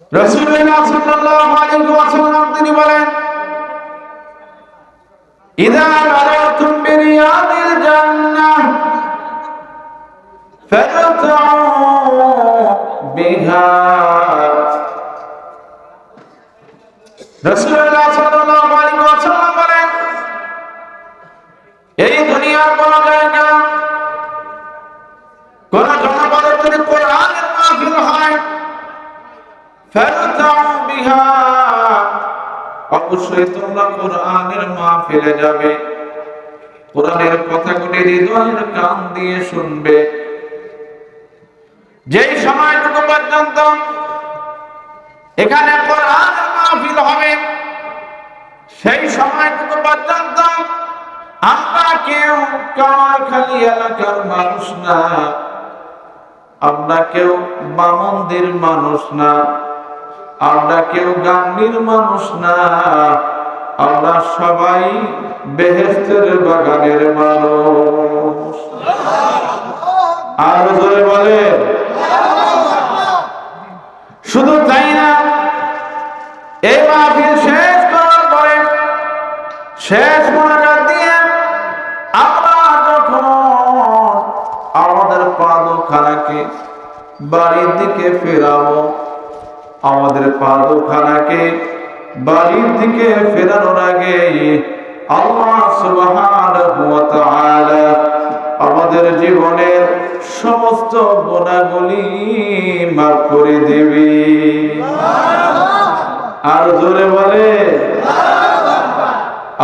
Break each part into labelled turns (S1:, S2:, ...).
S1: রাসূলুল্লাহ সাল্লাল্লাহু আলাইহি ওয়াসাল্লাম তিনি বলেন, ইযা মারাতুম বিরিয়াদিল জান্নাহ ফারতাউ বিহা। রাসূলুল্লাহ সাল্লাল্লাহু আলাইহি ওয়াসাল্লাম বলেন, এই দুনিয়ার কোন জায়গা কোন জনপদের যদি কোরআনের মাহফিল হয়, ফারতাউ বিহা, অবশ্যই তোমরা কোরআনের মাহফিলে যাবে, কোরআনের কথাগুলি হৃদয়ের কান দিয়ে শুনবে। যেই সময়টুকু পর্যন্ত এখানে কোরআনের মাহফিল হবে, সেই সময়টুকু পর্যন্ত আমরা কেউ কামারখালী এলাকার মানুষ না, আমরা কেউ বামন্দির মানুষ না, আমরা কেউ গান্ধীর মানুষ না, আমরা সবাই বেহেশতের বাগানের মানুষ। আর জোরে বলে, শুধু তাই না, এই মাহফিল শেষ করার পরে শেষ মোনাজাত দিয়ে আমরা যখন আমাদের পাদখানাকে বাড়ির দিকে ফেরাবো, আমাদের পাদখানাকে বাড়ির দিকে ফেরানোর আগে আল্লাহ সুবহানাহু ওয়া তাআলা আমাদের জীবনের সমস্ত গুনাহগুলি মাফ করে দেবে। আর জোরে বলে,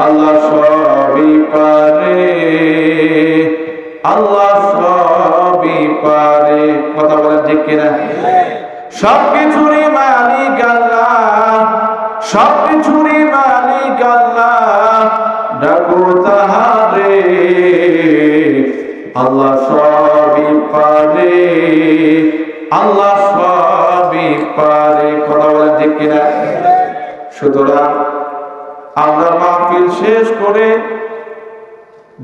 S1: আল্লাহ সবই পারে, আল্লাহ সবই পারে। কথা বলেন ঠিক কিনা? সবকিছুরই মালিক আল্লাহ, সবকিছুরই মালিক আল্লাহ, ডাকো তাহারে, আল্লাহ সবই পারে, আল্লাহ সবই পারে। কথা বলেন ঠিক কিনা? সুতরাং আমরা মাহফিল শেষ করে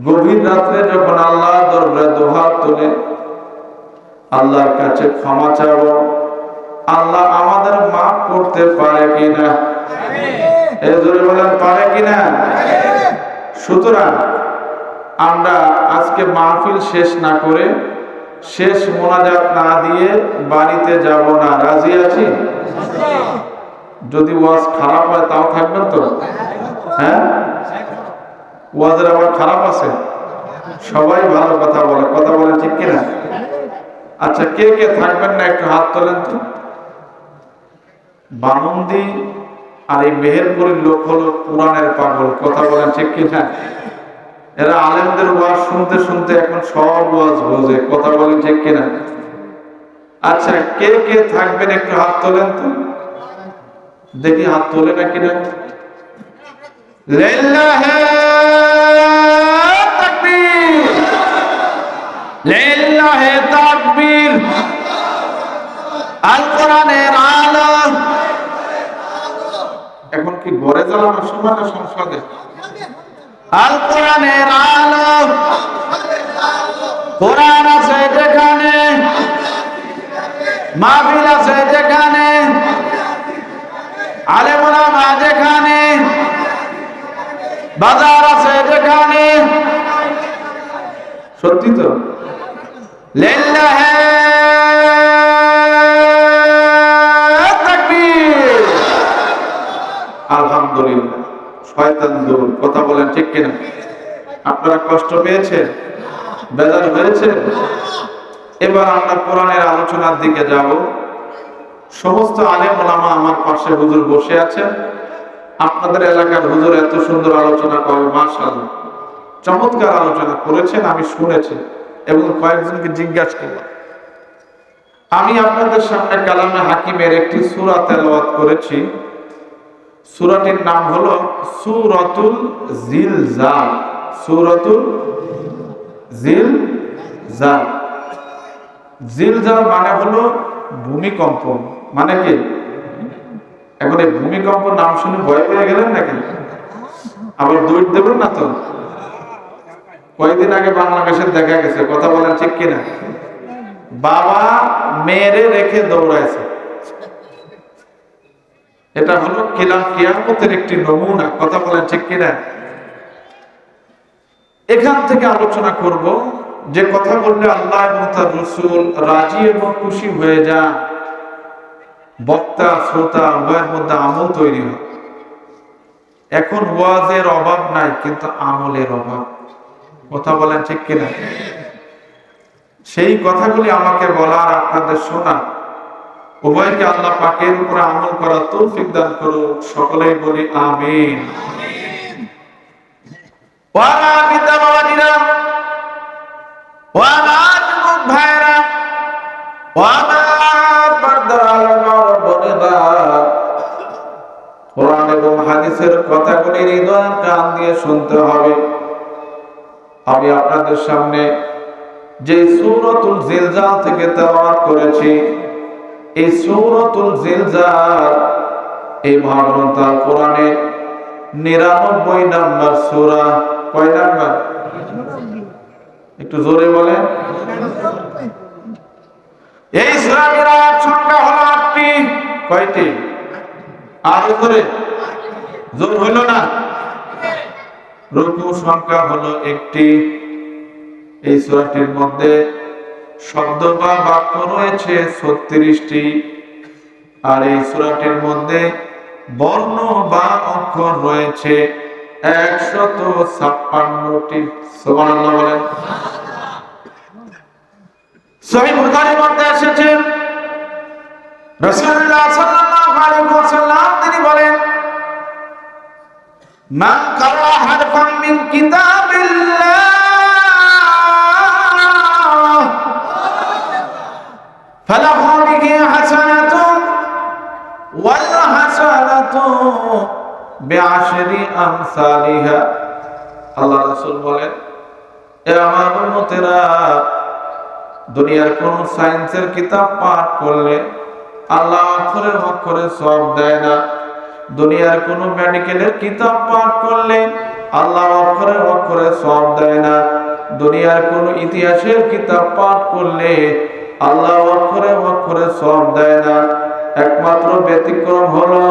S1: গভীর রাত্রে যখন আল্লাহর দরবারে দুহাত তুলে আল্লাহর কাছে ক্ষমা চাব, আল্লাহ আমাদের মাফ করতে পারে কিনা? এই জোরে বলেন, পারে কিনা? সুতরাং আমরা আজকে মাহফিল শেষ না করে, শেষ মোনাজাত না দিয়ে বাড়িতে যাব না। রাজি আছি? যদি ওয়াজ খারাপ হয় তাও থাকবেন তো? হ্যাঁ, ওয়াজের আবার খারাপ আছে? সবাই ভালো কথা বলে, কথা বলে ঠিক কিনা? আচ্ছা, কে কে থাকবেন না একটু হাত তোলেন তো। বামন্দি আর এই মেহেরপুরের লোক হলো কোরআনের পাগল। কথা বলেন ঠিক কিনা? এরা আলেমদের ওয়াজ শুনতে শুনতে এখন সব ওয়াজ বোঝে। কথা বলেন ঠিক কিনা? আচ্ছা, কে কে থাকবেন একটু হাত তোলেন তো, দেখি হাত তোলে না কিনা। লিল্লাহি তাকবীর, লিল্লাহি তাকবীর। আল কোরআনের আলো। এখন কি ঘরে জ্বালানোর সময় না সংসদে? আল কোরআনের আলো, কোরআন আছে যেখানে, মাহফিল আছে যেখানে, আলেম ওলামা যেখানে, বাজার আছে যেখানে। সত্যি তো? লিল্লাহি তাকবীর, আলহামদুলিল্লাহ। শয়তান দূর। কথা বলেন ঠিক কিনা? আপনারা কষ্ট পেয়েছেন, বেজার হয়েছে? এবার আমরা কোরআনের আলোচনার দিকে যাব। সমস্ত আলেম ওলামা আমার পাশে হুজুর বসে আছেন। আপনাদের এলাকার হুজুর এত সুন্দর আলোচনা করে, মাশাআল্লাহ, চমৎকার আলোচনা করেছেন, আমি শুনেছি এবং কয়েকজনকে জিজ্ঞাসা করলাম। আমি আপনাদের সামনে কালামে হাকিমের একটি সূরা তেলাওয়াত করেছি। সূরাটির নাম হলো সূরাতুল জিলজাল। সূরাতুল জিলজাল। জিলজাল মানে হলো ভূমিকম্প। মানে কি? এখন এই ভূমিকম্প নাম শুনে ভয় পেয়ে গেলেন নাকি? আবার দৌড় দেবেন না তো? কয়েকদিন আগে বাংলাদেশে দেখা গেছে। কথা বলেন ঠিক কিনা? বাবা মেয়েরে রেখে দৌড়াইছে। এটা হলো কিয়ামতের একটি নমুনা। কথা বলেন ঠিক কিনা? এখান থেকে আলোচনা করব যে কথা বললে আল্লাহ এবং তার রাসূল রাজি এবং খুশি হয়ে যান, বক্তা শ্রোতা উভয়ের মধ্যে আমল তৈরি হয়। এখন ওয়াজের অভাব নাই, কিন্তু আমলের অভাব। কথা বলেন ঠিক কিনা? সেই কথাগুলি আমাকে বলার, আপনাদের শোনা, উভয়কে আল্লাহ পাকের উপরে আমল করার তৌফিক দান করুন। সকলেই বলি আমিন। ওয়ালা পিতা বাবাজিরা, ওয়ালা যুবক ভাইরা, ওয়ালা পর্দার আলেমরা বোনেরা, কোরআন এবং হাদিসের কথাগুলি হৃদয় কান দিয়ে শুনতে হবে। আমি আপনাদের সামনে যে সূরাতুল জিলজাল থেকে তেলাওয়াত করেছি, এই সূরাতুল জিলজাল এই মহাগ্রন্থ আল কোরআনে 99 নম্বর সূরা। কয় নাম্বার? একটু জোরে বলেন। এই সূরাটির আয়াত সংখ্যা হলো 8টি। কয়টি? আরো জোরে, জোর হলো না। রুকু সংখ্যা হলো 1টি। এই সূরাটির মধ্যে শব্দ বা বাক্য রয়েছে 36টি, আর এই সূরাটির মধ্যে বর্ণ বা অক্ষর রয়েছে 156টি। সুবহানাল্লাহ বলেন। সহিহ বুখারীর মধ্যে এসেছে, রাসূলুল্লাহ সাল্লাল্লাহু আলাইহি ওয়াসাল্লাম তিনি বলেন, মান কারা হারফাম মিন কিতাবিল্লাহ ফালাহু বিহি হাসানাতুন ওয়াল হাসানাতু বিআশরি আমসালিহা। আল্লাহ রাসূল বলেন, এ আমার উম্মতেরা, দুনিয়ার কোন সায়েন্সের কিতাব পাঠ করলে আল্লাহ অক্ষরে অক্ষরে সওয়াব দেয় না। দুনিয়ার কোন মেডিকেলের কিতাব পাঠ করলে আল্লাহ অক্ষরে অক্ষরে সওয়াব দেয় না। দুনিয়ার কোন ইতিহাসের কিতাব পাঠ করলে আল্লাহ অক্ষরে অক্ষরে সওয়াব দেয় না। একমাত্র ব্যতিক্রম হলো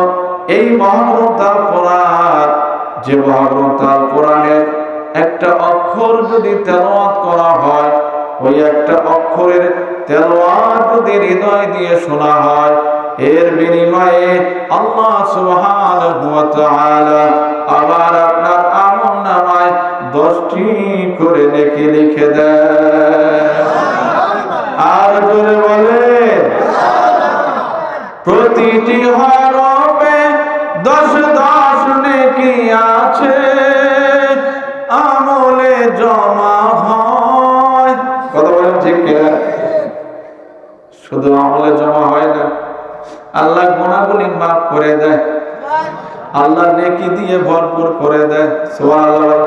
S1: এই মহাগ্রন্থ আল কোরআন। যে মহাগ্রন্থ আল কোরআনের একটা অক্ষর যদি তেলাওয়াত করা হয়, ওই একটা অক্ষরের তেলাওয়াত যদি হৃদয় দিয়ে শোনা হয়, এর বিনিময়ে আল্লাহ সুবহানাহু ওয়া তাআলা আবার আপনার আমলনামায় 10টি করে নেকি লিখে দেয়। আর জোরে বলে, প্রতিটি হরফে 10 নেকি আছে, আমলে জমা হয়। কথা বলেন ঠিক কিনা? শুধু আমলে জমা হয় না, আল্লাহ গুনাহগুলি মাফ করে দেয়, আল্লাহ নেকি দিয়ে ভরপুর করে দেয়। সুবহানাল্লাহ।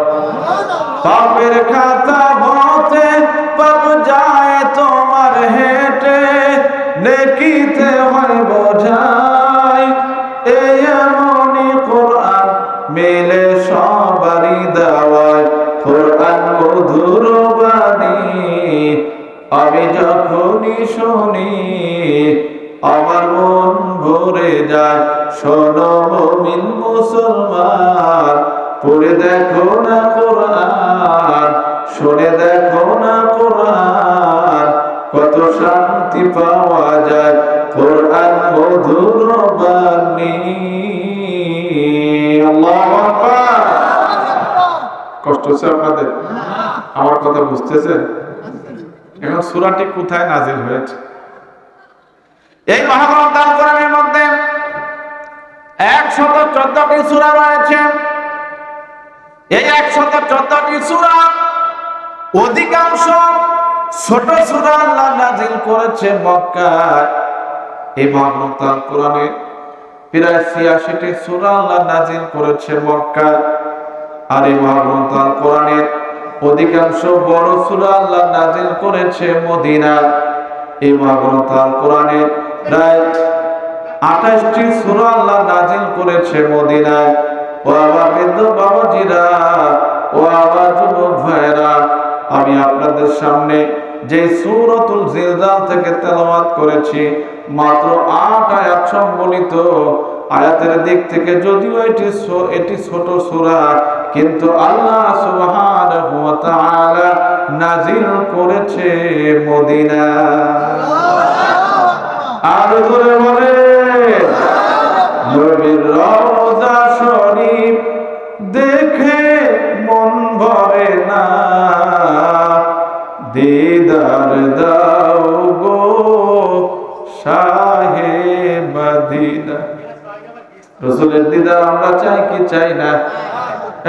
S1: পাপের খাতা হতে পাপ যায় তোমার হেঁটে, নেকিতে হয় বোঝাই। এই এমনই কোরআন মিলে সবারই দেওয়ায়, কোরআন মধুর বাণী আমি যখনই শুনি আমার মন ভরে যায়। শোনো মুমিন মুসলমান, পড়ে দেখো না কোরআন, শুনে দেখো না কোরআন, কত শান্তি পাওয়া যায় কোরআন মধুর বাণী। আল্লাহু আকবার। কষ্ট হচ্ছে আপনাদের? আমার কথা বুঝতেছেন? এখন সূরাটি কোথায় নাজিল হয়েছে? এই মহাগ্রন্থ আল কোরআনের মধ্যে 114টি সূরা রয়েছে। এই 114টি সূরা অধিকাংশ ছোট সূরা আল্লাহ নাজিল করেছে মক্কায়। এই মহাগ্রন্থ আল কোরআনে প্রায় 86টি সূরা আল্লাহ নাজিল করেছে মক্কায়। আর এই মহাগ্রন্থ আল কোরআনের অধিকাংশ বড় সূরা আল্লাহ নাজিল করেছে মদিনায়। এই মহাগ্রন্থ আল কোরআনে প্রায় 28টি সূরা আল্লাহ নাজিল করেছে মদিনায়। ও আমার বৃদ্ধ বাবাজিরা, ও আমার যুবক ভাইরা, আমি আপনাদের সামনে যে সূরাতুল জিলজাল থেকে তেলাওয়াত করেছি, মাত্র 8 আয়াত সম্বলিত আয়াতের দিক থেকে যদিও এটি ছোট সূরা, কিন্তু আল্লাহ সুবহানাহু ওয়া তাআলা নাযিল করেছে মদিনা। আর জোরে বলে নবীর রওজা শরীফ দেখে মন ভরে না, দিদার দাও গো শাহে মদিনা। রাসূলের দিদার আমরা চাই কি চাই না?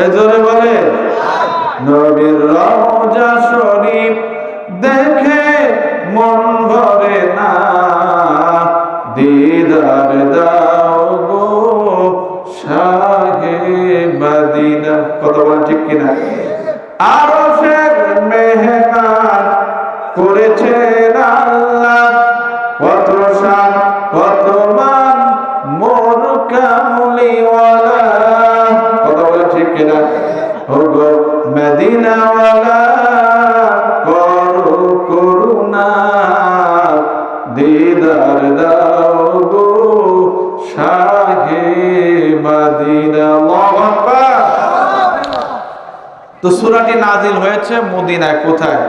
S1: এই জোরে বলে নবীর রওজা শরীফ দেখে মন ভরে না, দিদার দাও গো শাহে মদিনা। কথা বলেন ঠিক কিনা? আরশের মেহমান করেছেন আল্লাহ, কত শান কত মান মোর কামলিওয়ালা। কথা বলেন ঠিক কিনা? ও গো মদিনাওয়ালা করো করুণা, দিদার দাও গো শাহে মদিনা। আল্লাহু আকবার। তো সূরাটি নাজিল হয়েছে মদিনায়। কোথায়?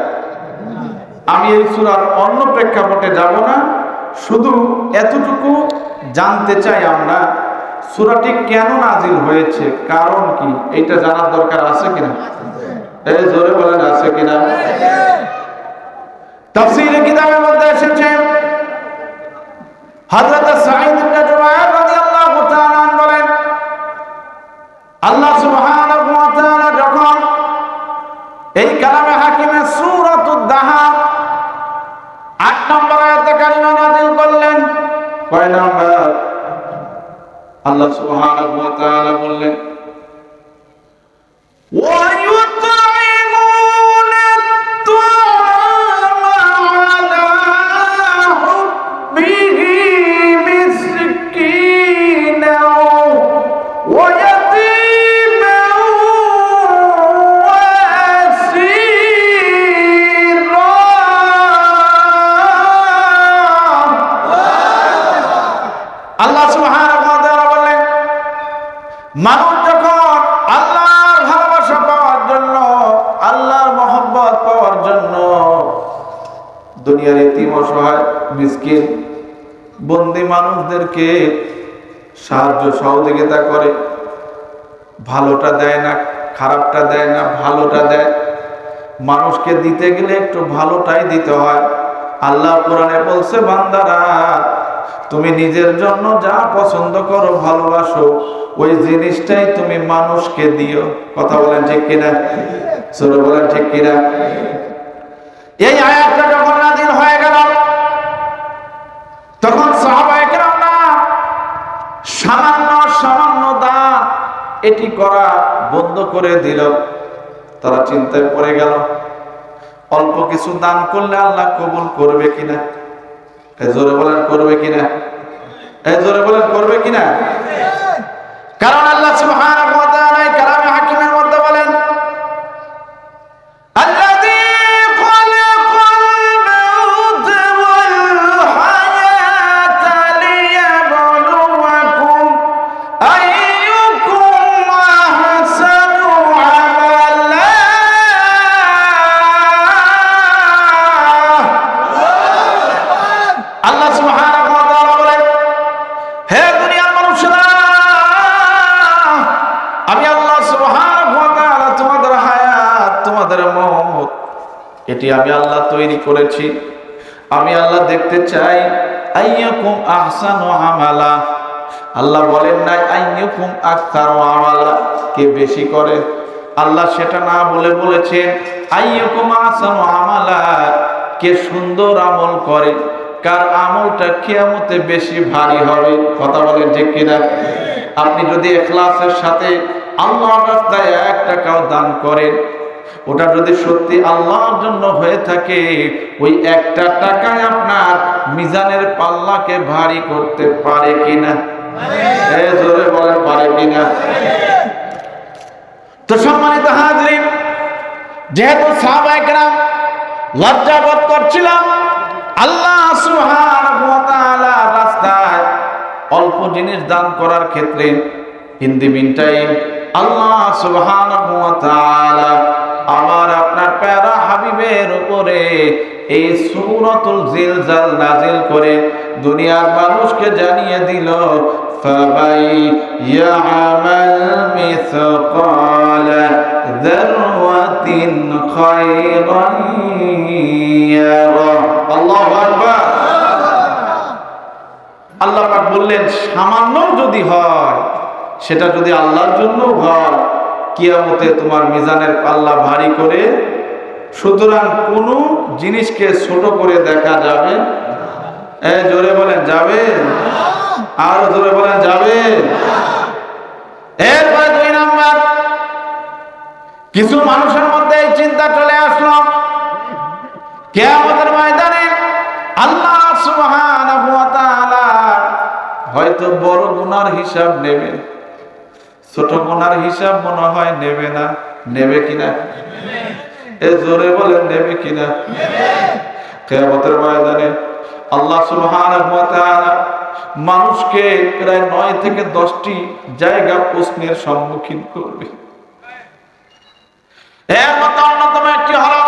S1: আমি এই সূরার অন্য প্রেক্ষাপটে যাব না, শুধু এতটুকু জানতে চাই আমরা সূরাটি কেন নাজিল হয়েছে, কারণ কি, এটা জানার দরকার আছে কিনা? এই জোরে বলেন আছে কিনা? তাফসীরে কিতাবের মধ্যে এসেছে হযরত সাঈদ ইবনে জুবায়ের রাদিয়াল্লাহু তাআলা বলেন, আল্লাহ সুবহানাহু ওয়া তাআলা যখন এই কালামে হাকিমে সূরাতুদ দাহার ৮ নম্বর আয়াতে কারিমা নাযিল করলেন। কয় নম্বর? আল্লাহ সুবহানাহু ওয়া তাআলা বললেন মানুষ যখন আল্লাহর ভালোবাসা পাওয়ার জন্য, আল্লাহর মহব্বত পাওয়ার জন্য দুনিয়ার এতিম অসহায় মিসকিন বন্দি মানুষদেরকে সাহায্য সহযোগিতা করে, ভালোটা দেয় না খারাপটা দেয় না, ভালোটা দেয়। মানুষকে দিতে গেলে একটু ভালোটাই দিতে হয়। আল্লাহ কোরআনে বলছে, বান্দারা তুমি নিজের জন্য যা পছন্দ করো ভালোবাসো, ওই জিনিসটাই তুমি মানুষকে দিও। কথা বলেন ঠিক কিনা? সূরা বলেন ঠিক কিনা? এই আয়াতটা যখন নাযিল হয়ে গেল, তখন সাহাবায়ে কেরামরা সামান্য দান এটি করা বন্ধ করে দিল। তারা চিন্তায় পড়ে গেল, অল্প কিছু দান করলে আল্লাহ কবুল করবে কিনা? এই জোরে বলেন করবে কিনা? এই জোরে বলেন করবে কিনা? কারণ আল্লাহ সুবহানাহু ওয়া তাআলা কালামে হাকিমের মধ্যে বলেন, আল্লাযী খালাকাল মাউতা ওয়াল হায়াতা লিয়াবলুয়াকুম আইয়ুকুম আহসানু আমালা। আল্লাহ সুবহানাহু ওয়া তাআলা বলেন, হে দুনিয়ার মানুষরা, আমি আল্লাহ সুবহানাহু ওয়া তাআলা তোমাদের হায়াত, তোমাদের মওত এটি আমি আল্লাহ তৈরি করেছি। আমি আল্লাহ দেখতে চাই আইয়াকুম আহসানু আমালা। আল্লাহ বলেন না আইয়াকুম আকতারু আমালা, কে বেশি করে। আল্লাহ সেটা না বলে বলেছেন আইয়াকুম আহসানু আমালা, কে সুন্দর আমল করে, কার আমলটা কিয়ামতে বেশি ভারী হবে। কথা বলেন ঠিক কিনা? আপনি যদি ইখলাসের সাথে আল্লাহর রাস্তায় 1 টাকাও দান করেন, ওটা যদি সত্যি আল্লাহর জন্য হয়ে থাকে, ওই 1টা টাকায় আপনার মিজানের পাল্লাকে ভারী করতে পারে কিনা? এই জোরে বলেন পারে কিনা? তো সম্মানিত হাজরিন, যেহেতু সাহাবায়ে কেরাম লজ্জাবোধ করছিলাম আল্লাহ সুবহানাহু ওয়া তাআলার রাস্তায় অল্প জিনিস দান করার ক্ষেত্রে ইন দি মিন টাইম আল্লাহ সুবহানাহু ওয়া তাআলা আমার আপনার প্যারা হাবিবের উপরে এই সূরাতুল জিলজাল নাজিল করে দুনিয়ার মানুষকে জানিয়ে দিল ফাবাই ইয়ামাল মিসকাল যাররাতিন খায়রান ইয়ারা। আল্লাহু আকবার। আল্লাহ পাক বললেন সামান্য যদি হয়, সেটা যদি আল্লাহর জন্য হয়, কিয়ামতে তোমার মিজানের পাল্লা ভারী করে। সুতরাং কোন জিনিসকে ছোট করে দেখা যাবে? জোরে বলেন যাবে, আর জোরে বলেন যাবে। এরপরে 2 নাম্বার, কিছু মানুষের মধ্যে এই চিন্তা চলে আসলো কিয়ামতের ময়দানে আল্লাহ সুবহানাহু ওয়া তাআলা হয়তো বড় গুনার হিসাব নেবে, ছোট গুনার হিসাব মনে হয় নেবে না। নেবে কিনা? জোরে বলেন নেবে কিনা? কিয়ামতের ময়দানে আল্লাহ সুবহানাহু ওয়া তাআলা মানুষকে প্রায় 9 থেকে 10টি জায়গা প্রশ্নের সম্মুখীন করবে। এর মধ্যে অন্যতম একটি হলো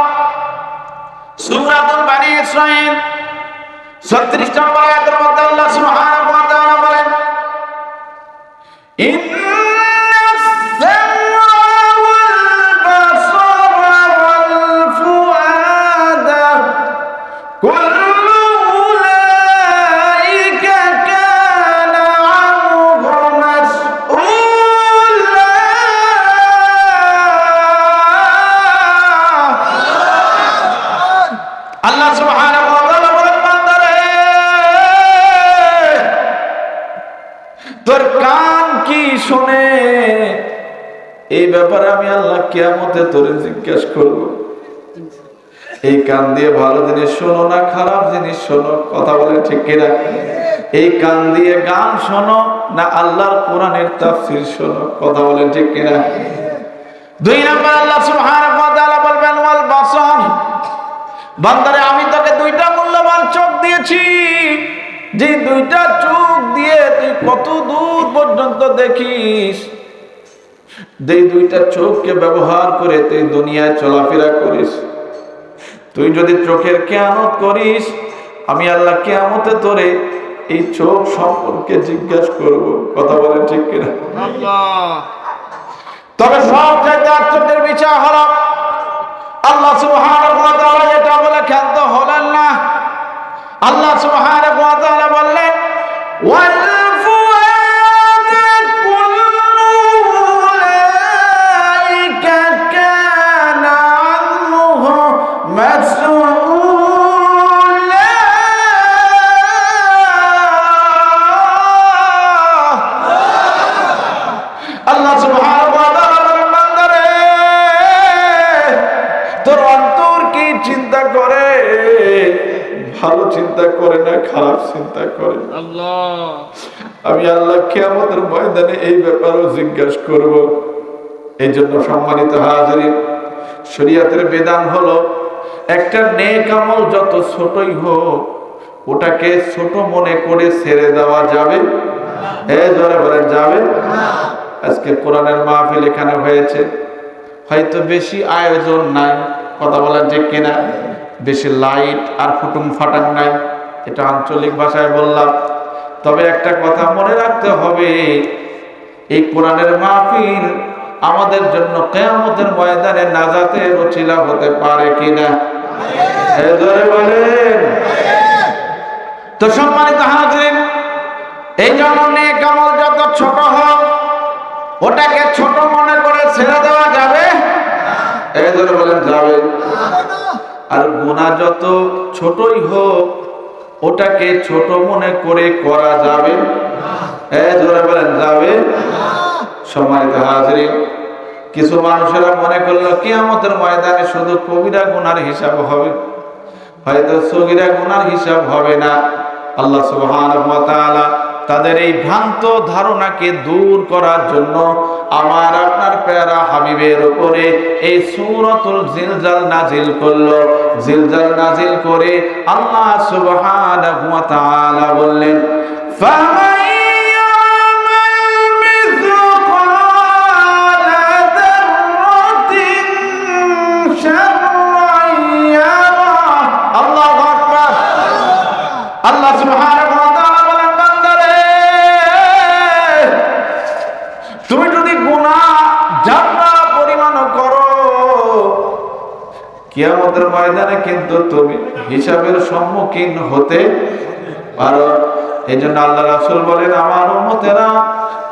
S1: সূরাতুল বনী ইসরাঈল 36 নম্বর আয়াতের মধ্যে আল্লাহ সুবহানাহু ওয়া তাআলা বলেন তোর কান কি শোনে? এই ব্যাপারে আমি আল্লাহ কিয়ামতে তোরে জিজ্ঞেস করব। এই কান দিয়ে ভালো জিনিস শোনো না খারাপ জিনিস শোনো? কথা বলে ঠিক কিনা? এই কান দিয়ে গান শোনো না আল্লাহর কোরআনের তাফসীর শোনো? কথা বলে ঠিক কিনা? 2 নাম্বার আল্লাহ সুবহানাহু ওয়া তাআলা বলবেন ওয়াল বাসার, বান্দারে আমি তোকে 2টা মূল্যবান চোখ দিয়েছি, যে 2টা চোখ দিয়ে তুই কত দূর পর্যন্ত দেখিস, যে 2টা চোখকে ব্যবহার করে তুই দুনিয়ায় চলাফেরা করিস। তুই যদি চোখের কিয়ামত করিস, আমি আল্লাহ কিয়ামতে তোরে এই চোখ সম্পর্কে জিজ্ঞাসা করব। কথা বলেন ঠিক কিনা? তবে সব চাইতে আশ্চর্যের বিষয় হলো আল্লাহ সুবহানাহু ওয়া তাআলা এটা বলে ক্ষান্ত হলেন না। আল্লাহ সুবহানাহু ওয়া তাআলা বললেন ওয়াল ফুআদ কুল্লু উলাইকা কানা আনহু মাসউলা। আল্লাহ সুবহানাহু ওয়া তাআলা বলেন বান্দারে তোর অন্তর কি চিন্তা করে? ভালো চিন্তা করে না খারাপ চিন্তা করে? আমি আল্লাহ কিয়ামতের ময়দানে এই ব্যাপারেও জিজ্ঞাসা করব। এই জন্য সম্মানিত হাজিরিন, শরীয়তের বিধান হলো একটা নেক আমল যত ছোটই হোক ওটাকে ছোট মনে করে ছেড়ে দেওয়া যাবে? জোরে বলেন যাবে? আজকে কোরআনের মাহফিল এখানে হয়েছে, হয়তো বেশি আয়োজন নাই, কথা বলার যে কিনা, বেশি লাইট আর ফুটুম ফাটাং নাই, এটা আঞ্চলিক ভাষায় বললাম। তবে একটা কথা মনে রাখতে হবে, এই কোরআনের মাহফিল আমাদের জন্য কিয়ামতের ময়দানে নাজাতের ওসিলা হতে পারে কিনা? জোরে বলেন। তো সম্মানিত হাজিরিন, এই জন্য নেক আমল যত ছোট হোক ওটাকে ছোট মনে করে ছেড়ে দেওয়া যাবে? জোরে বলেন যাবে। আর গুনাহ যত ছোটই হোক ওটাকে ছোট মনে করে করা যাবে? জোরে বলেন যাবে। সম্মানিত হাজিরিন, কিছু মানুষেরা মনে করলো কিয়ামতের ময়দানে শুধু কবিরা গুনার হিসাব হবে, হয়তো সগীরা গুনার হিসাব হবে না। আল্লাহ সুবহানাহু ওয়া তাআলা তাদের এই ভ্রান্ত ধারণাকে দূর করার জন্য আমার আপনার প্যারা হাবিবের উপরে এই সূরাতুল জিলজাল নাজিল করলো। জিলজাল নাজিল করে আল্লাহ সুবহানাহু ওয়া তাআলা বললেন ফামাই কিয়ামতের ময়দানে কিন্তু তুমি হিসাবের সম্মুখীন হতে পারো। এই জন্য আল্লাহ রাসূল বলেন, আমার উম্মতেরা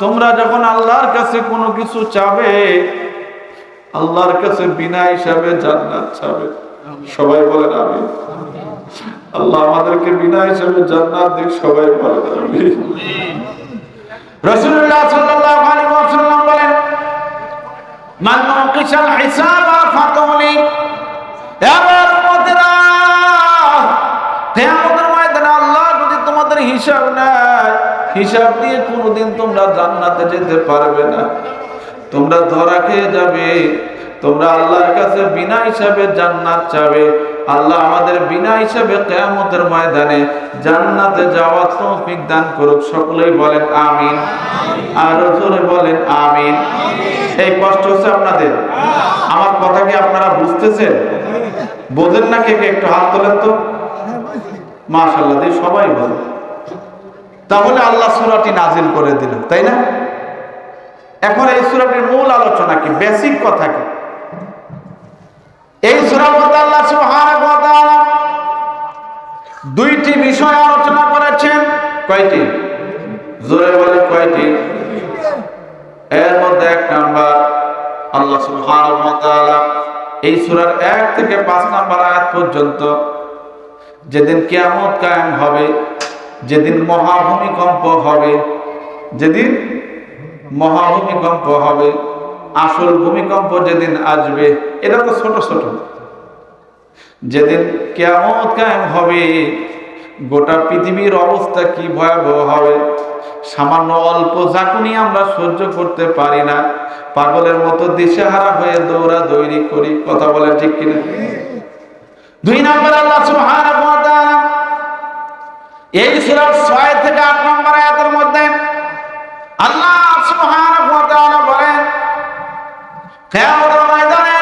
S1: তোমরা যখন আল্লাহর কাছে কোনো কিছু চাবে, আল্লাহর কাছে বিনা হিসাবে জান্নাত চাবে। সবাই বলেন আমিন। আল্লাহ আমাদেরকে বিনা হিসাবে জান্নাত দিক, সবাই বলেন আমিন। রাসূলুল্লাহ সাল্লাল্লাহু আলাইহি ওয়াসাল্লাম বলেন, মান নাকিশাল হিসাবা ফাকাউলি, আমার উম্মতেরা কিয়ামতের ময়দানে আল্লাহ যদি তোমাদের হিসাব নেয়, হিসাব দিয়ে কোনোদিন তোমরা জান্নাতে যেতে পারবে না, তোমরা ধরা খেয়ে যাবে। তোমরা আল্লাহর কাছে বিনা হিসাবে জান্নাত চাবে, আল্লাহ আমাদের বিনা হিসাবে কিয়ামতের ময়দানে জান্নাতে যাওয়ার তৌফিক দান করুক। সকলেই বলেন আমিন, আর জোরে বলেন আমিন। এই কষ্ট হচ্ছে আপনাদের? আমার কথা কি আপনারা বুঝতেছেন? বোঝেন না? কে কে একটু হাত তোলেন তো। মাশাআল্লাহ, দিয়ে সবাই বলেন। তাহলে আল্লাহ সূরাটি নাজিল করে দিল, তাই না? এখন এই সূরাটির মূল আলোচনা কি, বেসিক কথা কি? এই সূরার মধ্যে আল্লাহ সুবহানাহু ওয়া তাআলা দুইটি বিষয় আলোচনা করেছেন। কয়টি? জোরে বলেন কয়টি? এর মধ্যে এক নাম্বার, আল্লাহ সুবহানাহু ওয়া তাআলা এই সূরার 1 থেকে 5 নাম্বার আয়াত পর্যন্ত যেদিন কিয়ামত কায়েম হবে, যেদিন মহাভূমিকম্প হবে, যেদিন মহাভূমিকম্প হবে, আসল ভূমিকম্প যেদিন আসবে, এটা তো ছোট ছোট। যেদিন কিয়ামত কায়েম হবে, গোটা পৃথিবীর অবস্থা কি ভয়াবহ হবে। সামান্য অল্প ঝাঁকুনি আমরা সহ্য করতে পারি না, পাগলের মতো দিশেহারা হয়ে দৌড়াদৌড়ি করি। কথা বলেন ঠিক কিনা? 2 নম্বর, আল্লাহ সুবহানাহু ওয়া তাআলা এই সূরার 6 থেকে 8 নম্বর আয়াতের মধ্যে আল্লাহ সুবহানাহু ওয়া তাআলা বলেন, কিয়ামতের ময়দানে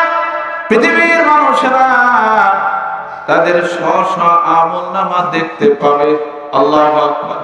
S1: পৃথিবীর মানুষেরা তাদের স্ব স্ব আমলনামা দেখতে পাবে। আল্লাহু আকবার।